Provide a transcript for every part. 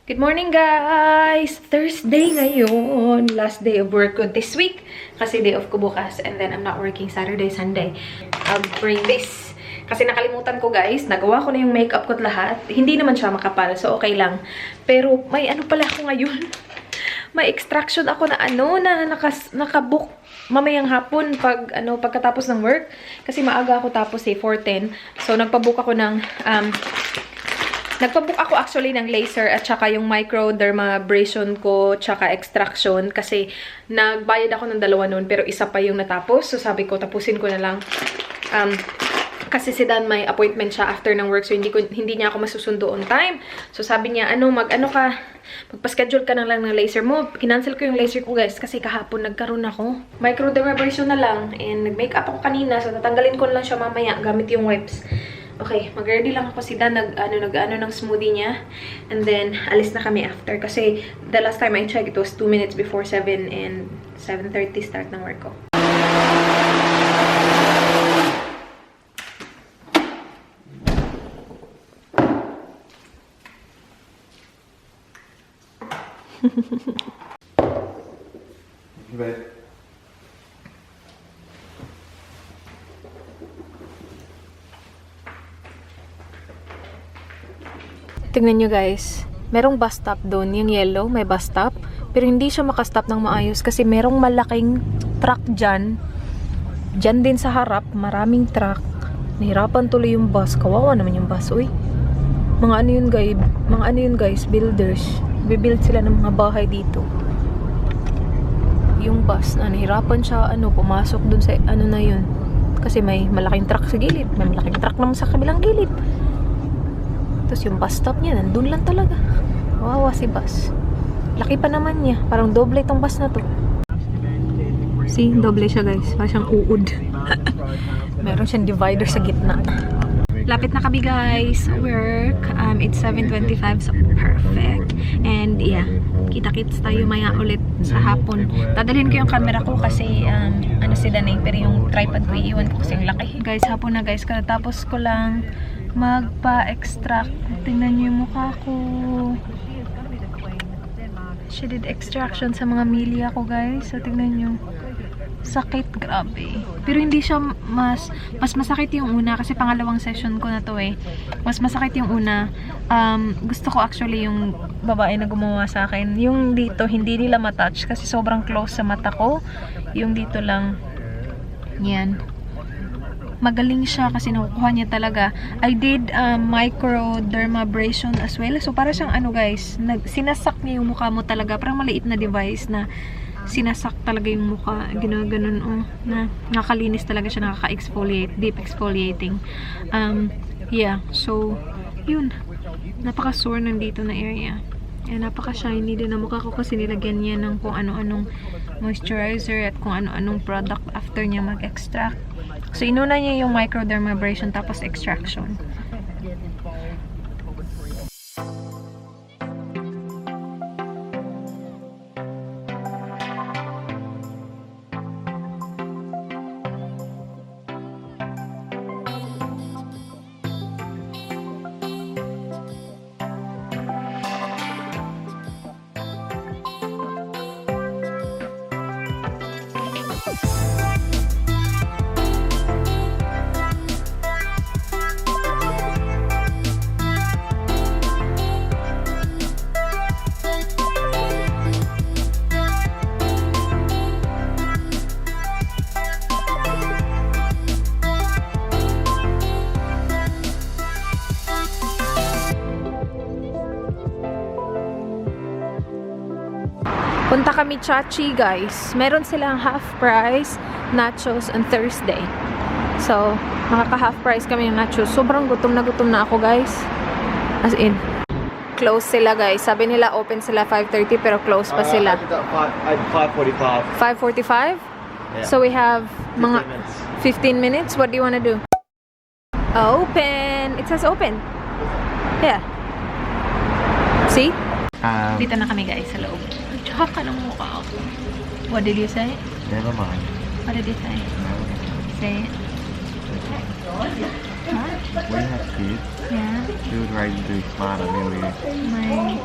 Good morning, guys! Thursday ngayon. Last day of work ko this week. Kasi day off ko bukas. And then, I'm not working Saturday, Sunday. I'll bring this. Kasi nakalimutan ko, guys. Nagawa ko na yung makeup ko at lahat. Hindi naman siya makapal. So, okay lang. Pero, may ano pala ako ngayon. May extraction ako na nakabook mamayang hapon pagkatapos ng work. Kasi maaga ako tapos 4:10. So, nagpabook ako ng... Nagpabook ako actually ng laser at saka yung microdermabrasion ko tsaka extraction kasi nagbayad ako ng dalawa noon pero isa pa yung natapos. So sabi ko tapusin ko na lang. Kasi si Dan may appointment siya after ng work so hindi niya ako masusundo on time. So sabi niya magpa-schedule ka na lang ng laser mo. Kinancel ko yung laser ko guys kasi kahapon nagkaroon ako. Microdermabrasion na lang and nag-makeup ako kanina so tatanggalin ko na lang siya mamaya gamit yung wipes. Okay, mag-ready lang ako si Dan, nag-ano ng smoothie niya. And then, alis na kami after. Kasi, the last time I checked, it was 2 minutes before 7 and 7:30 start ng work ko. Right. Tingnan nyo guys, merong bus stop doon, yung yellow, may bus stop. Pero hindi siya makastop ng maayos kasi merong malaking truck dyan. Dyan din sa harap, maraming truck. Nahirapan tuloy yung bus. Kawawa naman yung bus, uy. Mga ano yun guys, builders. Bibuild sila ng mga bahay dito. Yung bus, nahirapan siya, pumasok dun sa, na yun. Kasi may malaking truck sa gilid. May malaking truck naman sa kabilang gilid. Tapos yung bus stop niya, nandun lang talaga. Wawa si bus. Laki pa naman niya. Parang doble itong bus na to. See, doble siya guys. Parang siyang uod. Meron siyang divider sa gitna. Lapit na kami guys sa work. It's 7:25 so perfect. And yeah, kita-kits tayo maya ulit sa hapon. Dadalhin ko yung camera ko kasi si Danay. Pero yung tripod ko iiwan ko kasi yung laki. Guys, hapon na guys. Katapos ko lang magpa-extract. Tingnan niyo yung mukha ko. She did extraction sa mga milya ko guys. So tingnan niyo. Sakit, grabe. Pero hindi siya mas masakit yung una kasi pangalawang session ko na to eh. Mas masakit yung una. Gusto ko actually yung babae na gumawa sa akin. Yung dito, hindi nila matouch kasi sobrang close sa mata ko. Yung dito lang. Yan. Magaling siya kasi nakukuha niya talaga. I did microdermabrasion as well. So, para siyang guys, sinasak niya yung mukha mo talaga. Parang maliit na device na sinasak talaga yung mukha. Ganun, na nakalinis talaga siya, nakaka-exfoliate, deep exfoliating. Yeah, so, yun. Napaka-sore nandito na area. Napaka-shiny din na mukha ko kasi nilagyan niya ng kung ano-anong moisturizer at kung ano-anong product after niya mag-extract. So, inuna niya yung microdermabrasion tapos extraction. Punta kami Chachi guys. Meron silang half price nachos on Thursday. So, makaka half price kami ng nachos. Sobrang gutom na ako guys. As in, close sila guys. Sabi nila open sila 5:30 pero close pa sila. 5:45. 5:45? Yeah. So we have mga 15 minutes. What do you want to do? Open! It says open. Yeah. See? Dito na kami guys sa loob. Tsaka ng mukha ako. What did you say? Never mind. What did you say? Say it. We have kids. Yeah. She would raise you to be smarter than we. My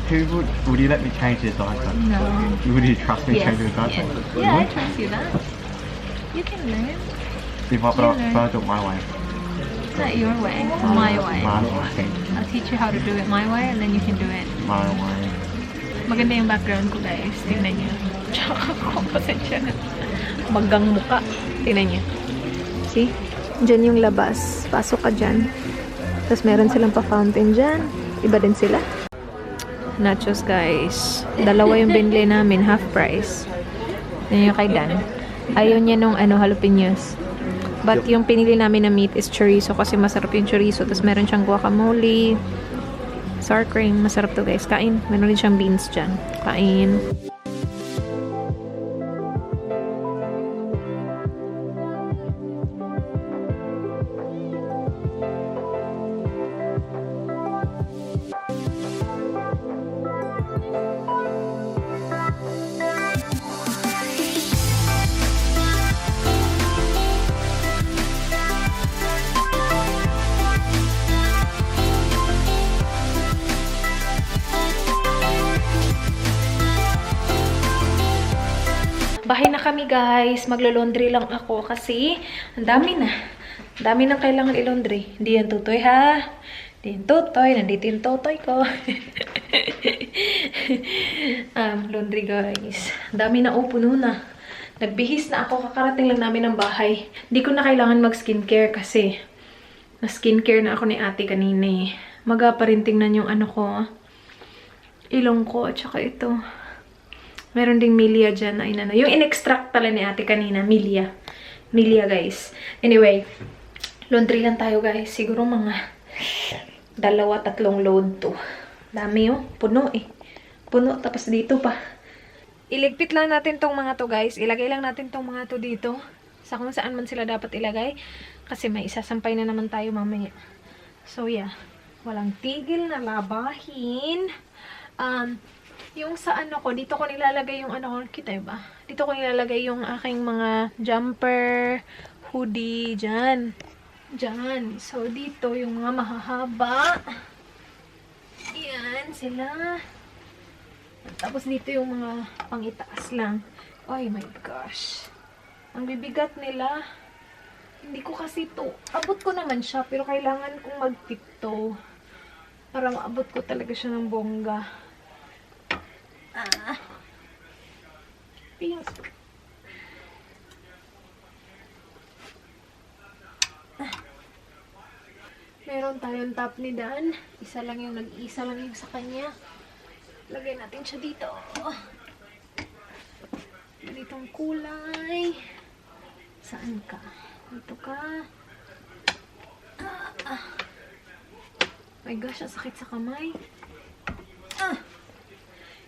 would you let me change the diaper? No. Would you trust me Yes, changing the diaper? yes. Yeah, I trust you that. You can learn. If I, You but I do it my way. Not your way, my way. My way. I'll teach you how to do it my way and then you can do it. My way. Maganda yung background ko guys. Tingnan niyo. Tsaka ko, pasensya na. Magang muka. Tingnan niyo. See? Diyan yung labas. Pasok ka dyan. Tapos meron silang pa-fountain dyan. Iba din sila. Nachos guys. Dalawa yung binili namin. Half price. Yan yung kay Dan. Ayaw niya nung jalapenos. But yung pinili namin na meat is chorizo kasi masarap yung chorizo. Tapos meron siyang guacamole, sour cream. Masarap to guys. Kain. Meron din siyang beans dyan. Kain. Bahay na kami guys. Maglo-laundry lang ako kasi ang dami na. Ang dami nang kailangan i-laundry. Hindi yan tutoy ha. Hindi yan tutoy. Nandito yung tutoy ko. Laundry guys. Ang dami na. Puno na. Nagbihis na ako. Kakarating lang namin ng bahay. Hindi ko na kailangan mag-skincare kasi na-skincare na ako ni ate kanina eh. Maga pa rin tingnan yung ano ko. Ilong ko. At saka ito. Meron ding Milia dyan na inano. Yung in-extract pala ni ate kanina, Milia. Milia, guys. Anyway, laundry lang tayo, guys. Siguro mga 2-3 load to. Dami oh. Puno eh. Puno. Tapos dito pa. Iligpit lang natin tong mga to, guys. Ilagay lang natin tong mga to dito. Sa kung saan man sila dapat ilagay. Kasi may isasampay na naman tayo mamaya. So, yeah. Walang tigil na labahin. Yung sa ano ko, dito ko nilalagay yung ano ko, kita ba? Dito ko nilalagay yung aking mga jumper, hoodie, dyan. Dyan. So, dito yung mga mahahaba. Yan, sila. Tapos dito yung mga pangitaas lang. Oh my gosh. Ang bibigat nila. Hindi ko kasi to. Abot ko naman siya, pero kailangan kong mag-tiptoe. Para maabot ko talaga siya ng bongga. Pink. Meron tayong top ni Dan. Isa lang yung nag-isa lang yung sa kanya. Lagay natin siya dito. Ganitong kulay. Saan ka? Dito ka. My gosh, ang sakit sa kamay.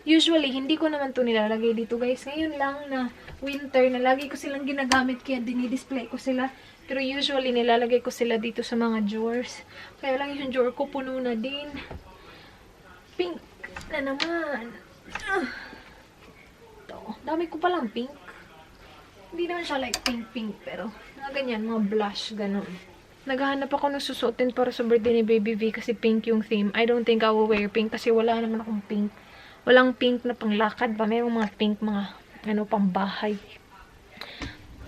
Usually, hindi ko naman to nilalagay dito, guys. Ngayon lang na winter na lagi ko silang ginagamit kaya dinidisplay ko sila. Pero usually, nilalagay ko sila dito sa mga drawers. Kaya lang yung drawer ko puno na din. Pink na naman. Ito. Dami ko palang pink. Hindi naman siya like pink-pink, pero mga ganyan, mga blush, ganun. Naghahanap ako ng susuotin para sa birthday ni Baby V kasi pink yung theme. I don't think I will wear pink kasi wala naman akong pink. Walang pink na panglakad ba? Mayroong mga pink, mga pambahay.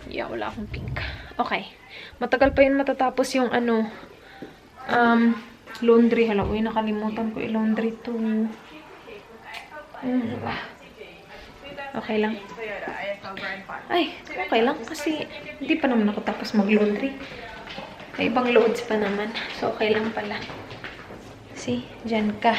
Yeah, wala akong pink. Okay. Matagal pa yun matatapos yung laundry. Hala, uy, nakalimutan ko i-laundry to. Okay lang. Ay, okay lang kasi hindi pa naman ako tapos mag-laundry. May ibang loads pa naman. So, okay lang pala. See, dyan ka.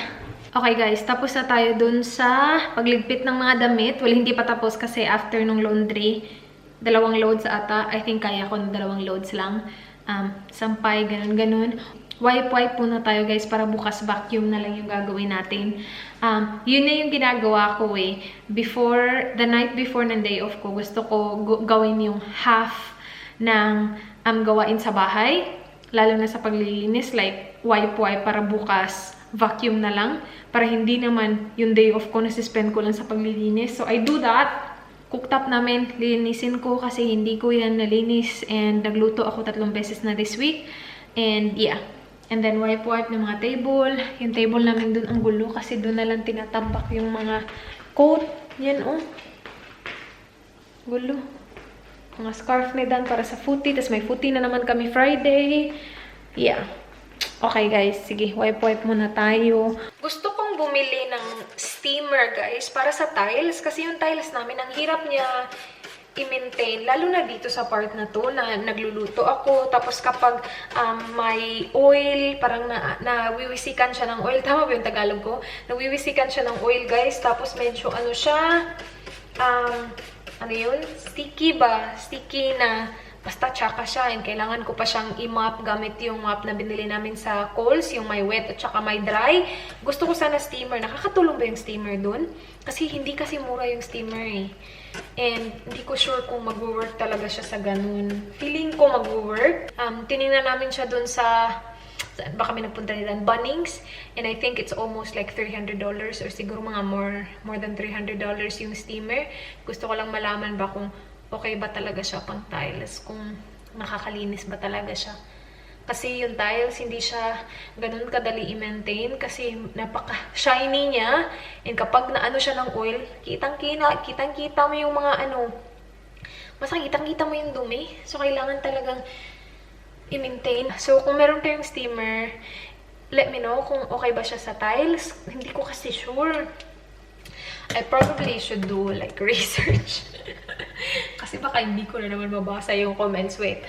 Okay guys, tapos na tayo dun sa pagligpit ng mga damit. Well, hindi pa tapos kasi after nung laundry, 2 loads ata. I think kaya ko ng 2 loads lang. Sampay, ganun-ganun. Wipe muna tayo guys para bukas vacuum na lang yung gagawin natin. Yun na yung ginagawa ko eh. The night before ng day off ko, gusto ko gawin yung half ng gawain sa bahay. Lalo na sa paglilinis, like wipe para bukas vacuum na lang. Para hindi naman yung day off ko nasispend ko lang sa paglilinis. So I do that. Cooktop namin, linisin ko kasi hindi ko yan nalinis. And nagluto ako 3 beses na this week. And yeah. And then wipe-wipe ng mga table. Yung table namin dun ang gulo kasi dun na lang tinatambak yung mga coat. Yan oh. Gulo. Mga scarf ni Dan para sa footy. Tapos may footy na naman kami Friday. Yeah. Okay guys, sige, wipe-wipe muna tayo. Gusto kong bumili ng steamer guys para sa tiles. Kasi yung tiles namin, ang hirap niya i-maintain. Lalo na dito sa part na to na nagluluto ako. Tapos kapag may oil, parang nawiwisikan siya ng oil. Tama ba yung Tagalog ko? Nawiwisikan siya ng oil guys. Tapos medyo ano siya, ano yun? Sticky ba? Sticky na basta tsaka siya, and kailangan ko pa siyang i-mop gamit yung mop na binili namin sa Kohl's, yung may wet at saka may dry. Gusto ko sana steamer. Nakakatulong ba yung steamer dun? Kasi hindi kasi mura yung steamer eh. And hindi ko sure kung mag-work talaga siya sa ganun. Feeling ko mag-work. Tinignan namin siya dun sa saan ba kami nagpunta nila? Bunnings. And I think it's almost like $300 or siguro mga more than $300 yung steamer. Gusto ko lang malaman ba kung okay ba talaga siya pang tiles, kung nakakalinis ba talaga siya. Kasi yung tiles, hindi siya ganun kadali i-maintain kasi napaka-shiny niya. And kapag naano siya ng oil, kitang-kita mo yung mga ano, basta kitang-kita mo yung dumi. So, kailangan talagang i-maintain. So, kung meron kayong steamer, let me know kung okay ba siya sa tiles. Hindi ko kasi sure. I probably should do like research. Kasi baka hindi ko na naman mabasa yung comments. Wait.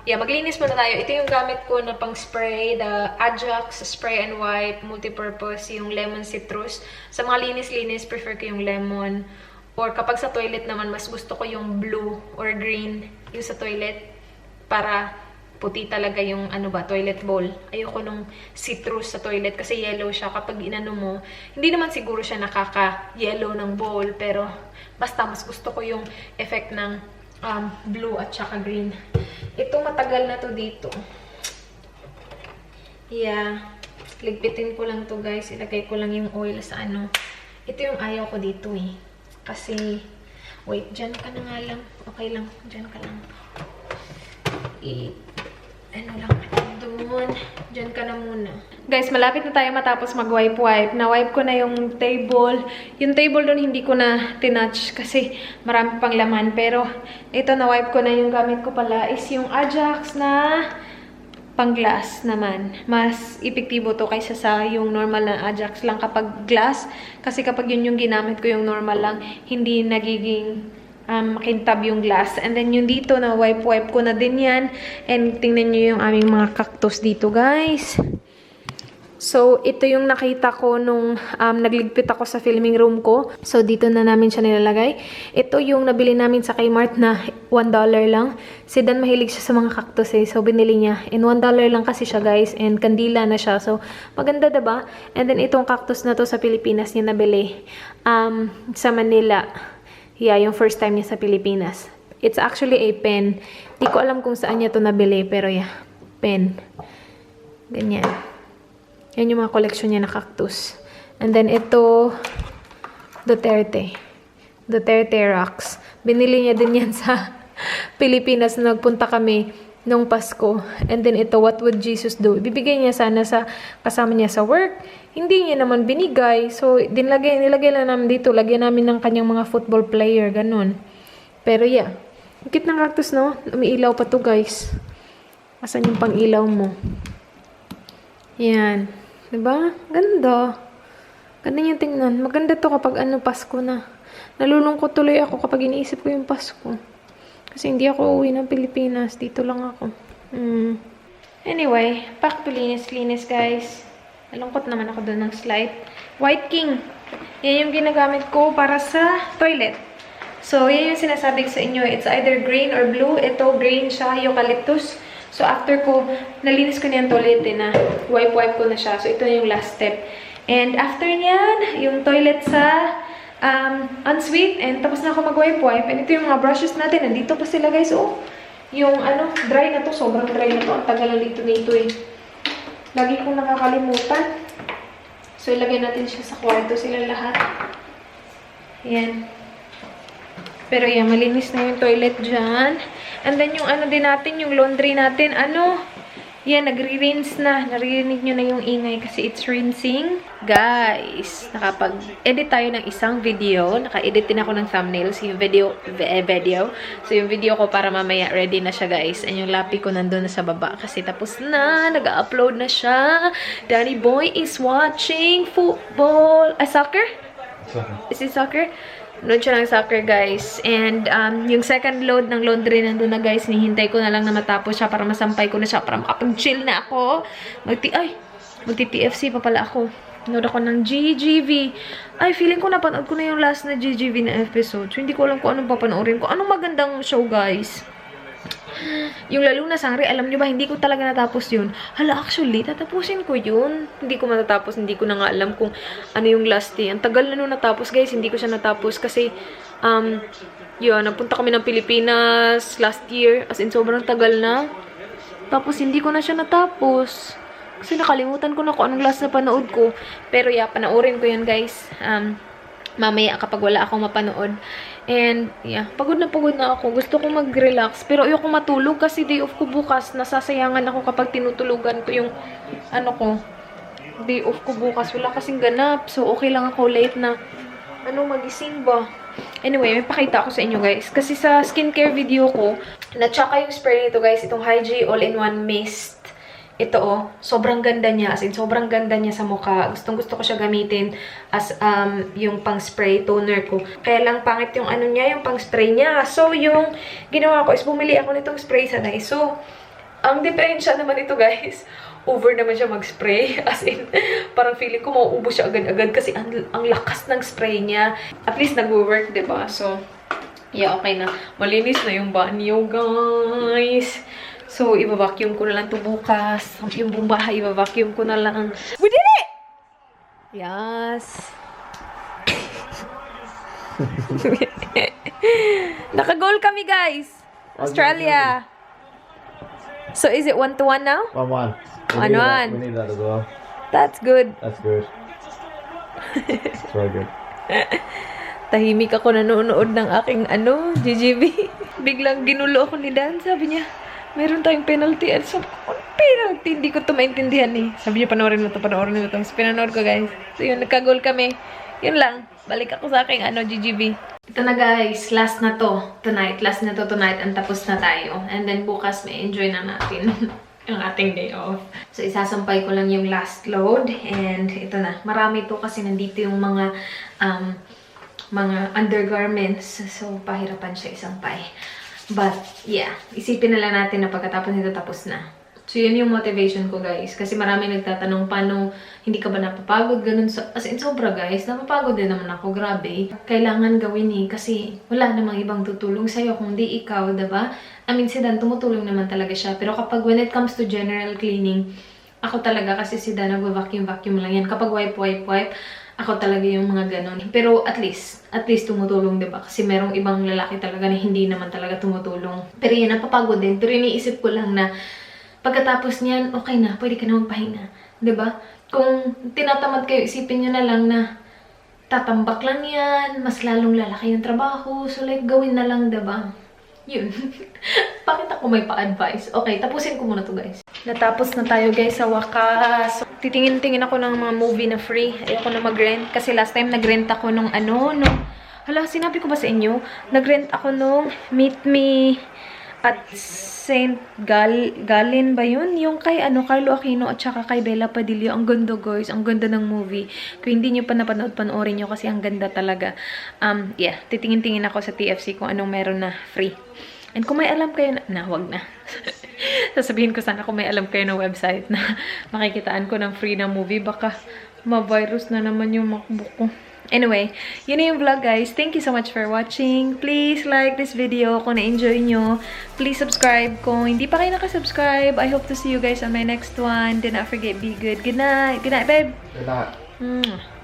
Yeah, maglinis muna tayo. Ito yung gamit ko na pang spray. The Ajax Spray and Wipe Multipurpose. Yung lemon citrus. Sa mga linis-linis, prefer ko yung lemon. Or kapag sa toilet naman, mas gusto ko yung blue or green. Yung sa toilet. Para puti talaga yung ano ba, toilet bowl. Ayoko nung citrus sa toilet kasi yellow siya. Kapag inano mo, hindi naman siguro siya nakaka-yellow ng bowl. Pero basta mas gusto ko yung effect ng blue at saka green. Ito matagal na to dito. Yeah. Ligpitin ko lang to guys. Ilagay ko lang yung oil sa ano. Ito yung ayaw ko dito eh. Kasi, wait, dyan ka na nga lang. Okay lang, dyan ka lang. Ano lang, doon. Diyan ka na muna. Guys, malapit na tayo matapos mag-wipe-wipe. Na-wipe ko na yung table. Yung table doon hindi ko na tinouch kasi marami pang laman. Pero ito, na-wipe ko na. Yung gamit ko pala is yung Ajax na pang-glass naman. Mas epektibo to kaysa sa yung normal na Ajax lang kapag glass. Kasi kapag yun yung ginamit ko, yung normal lang, hindi nagiging makintab yung glass. And then yung dito na wipe-wipe ko na din yan. And tingnan nyo yung aming mga cactus dito guys. So ito yung nakita ko nung nagligpit ako sa filming room ko. So dito na namin siya nilalagay. Ito yung nabili namin sa Kmart na $1 lang. Si Dan mahilig siya sa mga cactus eh. So binili niya. And $1 lang kasi siya guys. And kandila na siya. So maganda diba? And then itong cactus na to sa Pilipinas niya nabili. Sa Manila. Yeah, yung first time niya sa Pilipinas. It's actually a pen. Di ko alam kung saan niya to nabili. Pero yeah, pen. Ganyan. Yan yung mga collection niya na cactus. And then ito, Duterte. Duterte rocks. Binili niya din yan sa Pilipinas na nagpunta kami nung Pasko. And then ito, what would Jesus do? Bibigay niya sana sa kasama niya sa work. Hindi niya naman binigay. So, nilagay lang namin dito. Lagyan namin ng kanyang mga football player. Ganun. Pero yeah. Ikit ng cactus, no? Umiilaw pa to, guys. Asan yung pang-ilaw mo? Yan. Diba? Ganda. Ganda niya tingnan. Maganda to kapag Pasko na. Nalulungkot tuloy ako kapag iniisip ko yung Pasko. Kasi hindi ako uwi ng Pilipinas. Dito lang ako. Anyway, back to linis-linis, guys. Nalungkot naman ako doon ng slide. White King. Yan yung ginagamit ko para sa toilet. So, yan yung sinasabi ko sa inyo. It's either green or blue. Ito, green siya, eucalyptus. So, after ko, nalinis ko na yung toilet na wipe-wipe ko na siya. So, ito na yung last step. And after nyan, yung toilet sa unsweet. And tapos na ako mag-wipe-wipe. And ito yung mga brushes natin. Nandito pa sila, guys. Oh, yung dry na to. Sobrang dry na to. Ang tagal lang dito eh. Lagi kong nakakalimutan. So, ilagay natin siya sa kwarto sila lahat. Ayan. Pero yan, malinis na yung toilet dyan. And then yung din natin, yung laundry natin, Yan, nagre-rinse na. Naririnig nyo na yung ingay kasi it's rinsing. Guys, nakapag-edit tayo ng isang video. Naka-edit din ako ng thumbnails. Yung video. So, yung video ko para mamaya ready na siya, guys. And yung lapi ko nandun na sa baba kasi tapos na. Nag-upload na siya. Danny Boy is watching football. Soccer? Is it soccer? Nood siya ng soccer, guys. And, yung second load ng laundry nandun na, guys. Nihintay ko na lang na matapos siya para masampay ko na siya para makapag-chill na ako. Magti-TFC pa pala ako. Nood ako ng GGV. Ay, feeling ko napanood ko na yung last na GGV na episode. So, hindi ko alam kung anong papanoorin ko. Anong magandang show, guys? Yung lalo na sangre, alam nyo ba, hindi ko talaga natapos yun. Hala, actually, tatapusin ko yun. Hindi ko matatapos, hindi ko na nga alam kung ano yung last day. Ang tagal na nung natapos, guys. Hindi ko siya natapos kasi, yun, napunta kami ng Pilipinas last year. As in, sobrang tagal na. Tapos, hindi ko na siya natapos. Kasi nakalimutan ko na kung anong last na panood ko. Pero, yeah, panoorin ko yun, guys. Mamaya kapag wala akong mapanood. And, yeah, pagod na ako. Gusto ko mag-relax. Pero ayoko matulog kasi day off ko bukas. Nasasayangan ako kapag tinutulugan ko yung, day off ko bukas. Wala kasing ganap. So, okay lang ako late na, magising ba? Anyway, may pakita ako sa inyo, guys. Kasi sa skincare video ko, na-tsaka yung spray nito, guys. Itong Hygie All-in-One Mist. Ito, sobrang ganda niya. As in, sobrang ganda niya sa mukha. Gustong-gusto ko siya gamitin as yung pang-spray toner ko. Kaya lang pangit yung niya, yung pang-spray niya. So, yung ginawa ko is bumili ako nitong spray sa Daiso. Ang diferensya naman ito, guys, over naman siya mag-spray. As in, parang feeling ko mauubos siya agad-agad kasi ang lakas ng spray niya. At least nag-work, diba? So, yeah, okay na. Malinis na yung banyo, guys. So, i-vacuum ko na lang ito bukas. Yung buong bahay, i-vacuum ko na lang. We did it! Yes. Naka-goal kami, guys. Australia. So, is it 1-1 now? 1-1. 1-1. We need that as well. That's good. That's good. It's very good. Tahimik ako nanonood ng aking GGB. Biglang ginulo ako ni Dan. Sabi niya, meron tayong penalty. At sabi ko, penalty? Hindi ko ito maintindihan eh. Sabi niya, panoorin mo ito. So, pinanood ko, guys. So, yun, nagka-goal kami. Yun lang. Balik ako sa aking GGB. Ito na, guys. Last na to. Tonight. Last na to tonight. And tapos na tayo. And then, bukas may enjoy na natin yung ating day off. So, isasampay ko lang yung last load. And ito na. Marami to kasi nandito yung mga undergarments. So, pahirapan siya isampay. But, yeah. Isipin na lang natin na pagkatapos nito tapos na. So, yun yung motivation ko, guys. Kasi marami nagtatanong, paano, hindi ka ba napapagod? Ganun. As in, sobra, guys. Napapagod din naman ako. Grabe. Kailangan gawin eh. Kasi, wala namang ibang tutulong sa'yo kung di ikaw, diba? I mean, si Dan, tumutulong naman talaga siya. Pero kapag when it comes to general cleaning, ako talaga, kasi si Dan, nag-vacuum lang yan. Kapag wipe, ako talaga yung mga ganon. Pero at least tumutulong, diba? Kasi merong ibang lalaki talaga na hindi naman talaga tumutulong. Pero yan, napapagod din. Pero iniisip ko lang na pagkatapos niyan, okay na, pwede ka na magpahinga. Diba? Kung tinatamad kayo, isipin nyo na lang na tatambak lang yan, mas lalong lalaki yung trabaho. So like, gawin na lang, diba? Yun. Bakit ako may pa-advise? Okay, tapusin ko muna to, guys. Natapos na tayo, guys, sa wakas. Titingin-tingin ako ng mga movie na free. Ayoko na mag-rent. Kasi last time nag-rent ako nung hala, sinabi ko ba sa inyo? Nag-rent ako nung Meet Me at St. Gallen ba yun? Yung kay Carlo Aquino at saka kay Bella Padilla. Ang ganda, guys. Ang ganda ng movie. Kung hindi nyo pa napanood, panoorin nyo kasi ang ganda talaga. Yeah. Titingin-tingin ako sa TFC kung anong meron na free. And kung may alam kayo na wag na. Sasabihin ko sana kung may alam kayo ng website na makikitaan ko ng free na movie. Baka ma-virus na naman yung MacBook ko. Anyway, yun na yung vlog, guys. Thank you so much for watching. Please like this video kung na-enjoy nyo. Please subscribe kung hindi pa kayo nakasubscribe. I hope to see you guys on my next one. Do not forget, be good. Good night. Good night, babe. Good night.